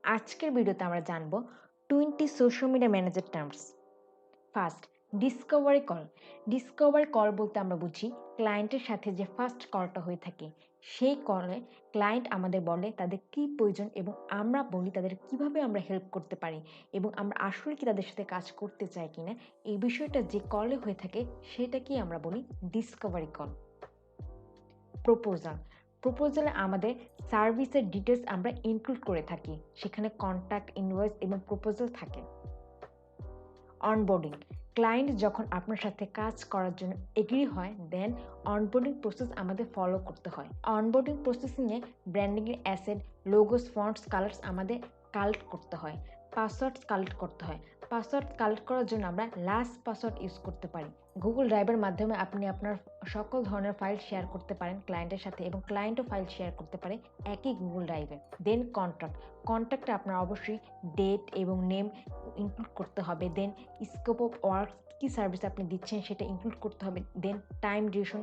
আজকের ভিডিওতে আমরা জানব 20 social media manager terms. First, Discovery call. Discovery call বলতে আমরা বুঝি ক্লায়েন্টের সাথে যে ফার্স্ট কলটা হয়ে থাকে, সেই কলে ক্লায়েন্ট আমাদের বলে তাদের কী প্রয়োজন এবং আমরা বলি তাদের কিভাবে আমরা হেল্প করতে পারি এবং আমরা আসলে কি তাদের সাথে কাজ করতে চাই কিনা, এই বিষয়টা যে কলে হয়ে থাকে সেটাকেই আমরা বলি ডিসকভারি কল। প্রপোজাল। প্রপোজালে আমাদের সার্ভিসের ডিটেলস আমরা ইনক্লুড করে থাকি, সেখানে কন্ট্যাক্ট, ইনভয়েস এবং প্রপোজাল থাকে। অনবোর্ডিং। ক্লায়েন্ট যখন আপনার সাথে কাজ করার জন্য এগ্রি হয়, দেন অনবোর্ডিং প্রসেস আমাদের ফলো করতে হয়। অনবোর্ডিং প্রসেসিংয়ে ব্র্যান্ডিংয়ের অ্যাসেট, লোগোস, ফন্টস, কালার্স আমাদের কালেক্ট করতে হয়। পাসওয়ার্ডস কালেক্ট করতে হয়। পাসওয়ার্ড কালেক্ট করার জন্য আমরা লাস্ট পাসওয়ার্ড ইউজ করতে পারি। গুগল ড্রাইভের মাধ্যমে আপনি আপনার সকল ধরনের ফাইল শেয়ার করতে পারেন ক্লায়েন্টের সাথে এবং ক্লায়েন্টও ফাইল শেয়ার করতে পারে একই গুগল ড্রাইভে। দেন কন্ট্রাক্ট। কন্ট্রাক্টে আপনার অবশ্যই ডেট এবং নেম ইনক্লুড করতে হবে। দেন স্কোপ অফ ওয়ার্ক, কী সার্ভিস আপনি দিচ্ছেন সেটা ইনক্লুড করতে হবে। দেন টাইম ডিউরেশন,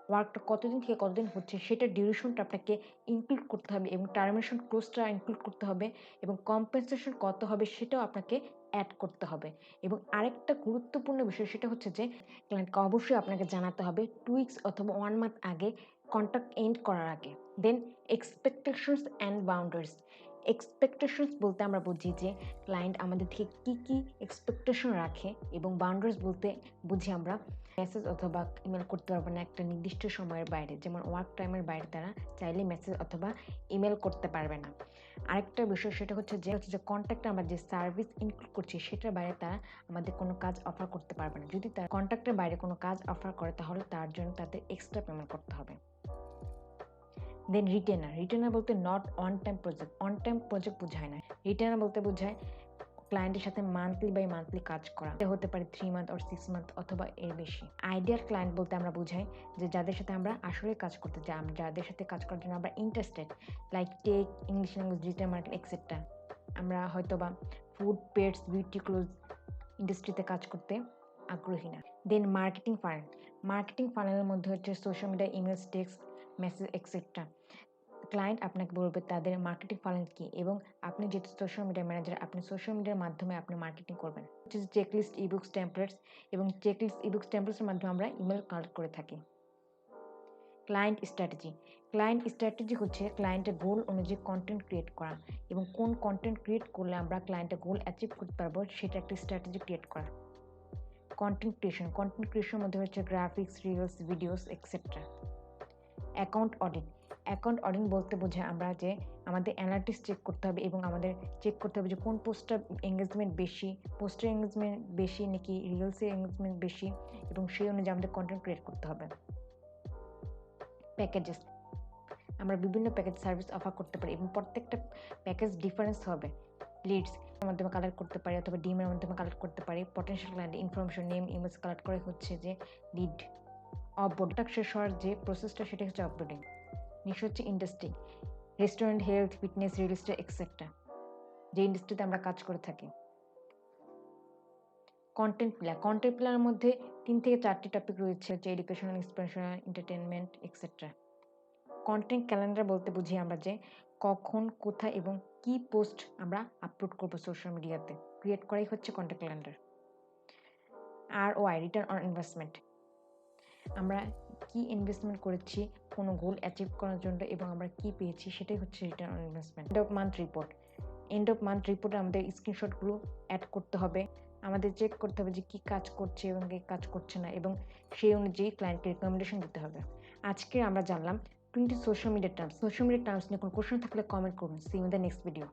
ওয়ার্কটা কতদিন থেকে কতদিন হচ্ছে সেটার ডিউরেশনটা আপনাকে ইনক্লুড করতে হবে এবং টার্মিনেশন ক্লোজটা ইনক্লুড করতে হবে এবং কম্পেনসেশন কত হবে সেটাও আপনাকে অ্যাড করতে হবে। এবং আরেকটা গুরুত্বপূর্ণ বিষয় সেটা হচ্ছে যে ক্লায়েন্টকে অবশ্যই আপনাকে জানাতে হবে 2 উইকস অথবা 1 মান্থ আগে, কন্ট্রাক্ট এন্ড করার আগে। দেন এক্সপেকটেশনস অ্যান্ড বাউন্ডারিজ। এক্সপেকটেশনস বলতে আমরা বুঝি যে ক্লায়েন্ট আমাদের থেকে কী কী এক্সপেকটেশন রাখে এবং বাউন্ডারিজ বলতে বুঝি আমরা মেসেজ অথবা ইমেল করতে পারবে না একটা নির্দিষ্ট সময়ের বাইরে, যেমন ওয়ার্ক টাইমের বাইরে তারা চাইলে মেসেজ অথবা ইমেল করতে পারবে না। আরেকটা বিষয় সেটা হচ্ছে যে কন্ট্যাক্টে আমরা যে সার্ভিস ইনক্লুড করছি সেটার বাইরে তারা আমাদের কোনো কাজ অফার করতে পারবে না। যদি তারা কন্ট্যাক্টের বাইরে কোনো কাজ অফার করে তাহলে তার জন্য তাদের এক্সট্রা পেমেন্ট করতে হবে। দেন রিটেনার। রিটেনার বলতে not on time project, on time project বোঝায় না। রিটেনার বলতে বোঝায় ক্লায়েন্টের সাথে মান্থলি বাই মান্থলি কাজ করা। এটা হতে পারে 3 মান্থ অর 6 মান্থ অথবা এর বেশি। আইডিয়াল ক্লায়েন্ট বলতে আমরা বুঝাই যে যাদের সাথে আমরা আসলে কাজ করতে চাই, যাদের সাথে কাজ করার জন্য আমরা interested, like tech, English language, digital market etcetera. আমরা হয়তো বা ফুড, পেটস, বিউটি, ক্লোথ ইন্ডাস্ট্রিতে কাজ করতে আগ্রহী না। দেন মার্কেটিং ফানেল। মার্কেটিং ফানেলের মধ্যে হচ্ছে social media, emails, text message etcetera. Client আপনাকে বলবে তাদের মার্কেটিং ফানেল কী এবং আপনি যেহেতু সোশ্যাল মিডিয়া ম্যানেজার, আপনি সোশ্যাল মিডিয়ার মাধ্যমে আপনি মার্কেটিং করবেন। হচ্ছে চেকলিস্ট, ইবুকস, টেমপ্লেটস এবং চেকলিস্ট, ইবুকস, টেমপ্লেটসের মাধ্যমে আমরা ইমেল কালেক্ট করে থাকি। Client strategy. ক্লায়েন্ট স্ট্র্যাটেজি হচ্ছে ক্লায়েন্টের গোল অনুযায়ী কন্টেন্ট ক্রিয়েট করা এবং কোন কন্টেন্ট ক্রিয়েট করলে আমরা ক্লায়েন্টের গোল অ্যাচিভ করতে পারবো সেটা একটা স্ট্র্যাটেজি ক্রিয়েট করা। Content creation. কন্টেন্ট ক্রিয়েশনের মধ্যে হচ্ছে graphics, reels, videos etcetera. Account audit. Account audit বলতে বোঝায় আমরা যে আমাদের অ্যানালিটিক্স চেক করতে হবে এবং আমাদের চেক করতে হবে যে কোন পোস্টটা এঙ্গেজমেন্ট বেশি, পোস্টের এঙ্গেজমেন্ট বেশি নাকি রিলসের এঙ্গেজমেন্ট বেশি, এবং সেই অনুযায়ী আমাদের কন্টেন্ট ক্রিয়েট করতে হবে। প্যাকেজেস। আমরা বিভিন্ন প্যাকেজ সার্ভিস অফার করতে পারি এবং প্রত্যেকটা প্যাকেজ ডিফারেন্স হবে। লিডস মাধ্যমে কালেক্ট করতে পারি অথবা ডিমের মাধ্যমে কালেক্ট করতে পারি। Potential client information, name, image collect করে হচ্ছে যে লিড। অফবোর্ডিং শেষ হওয়ার যে প্রসেসটা সেটা হচ্ছে অফবোর্ডিং। নেক্সট হচ্ছে industry, restaurant, health, fitness, real estate etcetera, যে ইন্ডাস্ট্রিতে আমরা কাজ করে থাকি। Content pillar. কন্টেন্ট পিলারের মধ্যে 3 থেকে 4টি টপিক রয়েছে, হচ্ছে educational, inspirational, entertainment etcetera. Content calendar বলতে বুঝি আমরা যে কখন, কোথায় এবং কি পোস্ট আমরা আপলোড করবো সোশ্যাল মিডিয়াতে, ক্রিয়েট করাই হচ্ছে content calendar. ROI, return on investment. আমরা কি ইনভেস্টমেন্ট করেছি কোনো গোল অ্যাচিভ করার জন্য এবং আমরা কি পেয়েছি সেটাই হচ্ছে return on investment. End of month report. End of month রিপোর্টে আমাদের স্ক্রিনশটগুলো অ্যাড করতে হবে। আমাদের চেক করতে হবে যে কী কাজ করছে এবং কী কাজ করছে না এবং সেই অনুযায়ী ক্লায়েন্টকে রেকমেন্ডেশন দিতে হবে। আজকে আমরা জানলাম 20 social media terms. Social media terms নিয়ে কোনো কোশ্চেন থাকলে কমেন্ট করুন। See you in the next video.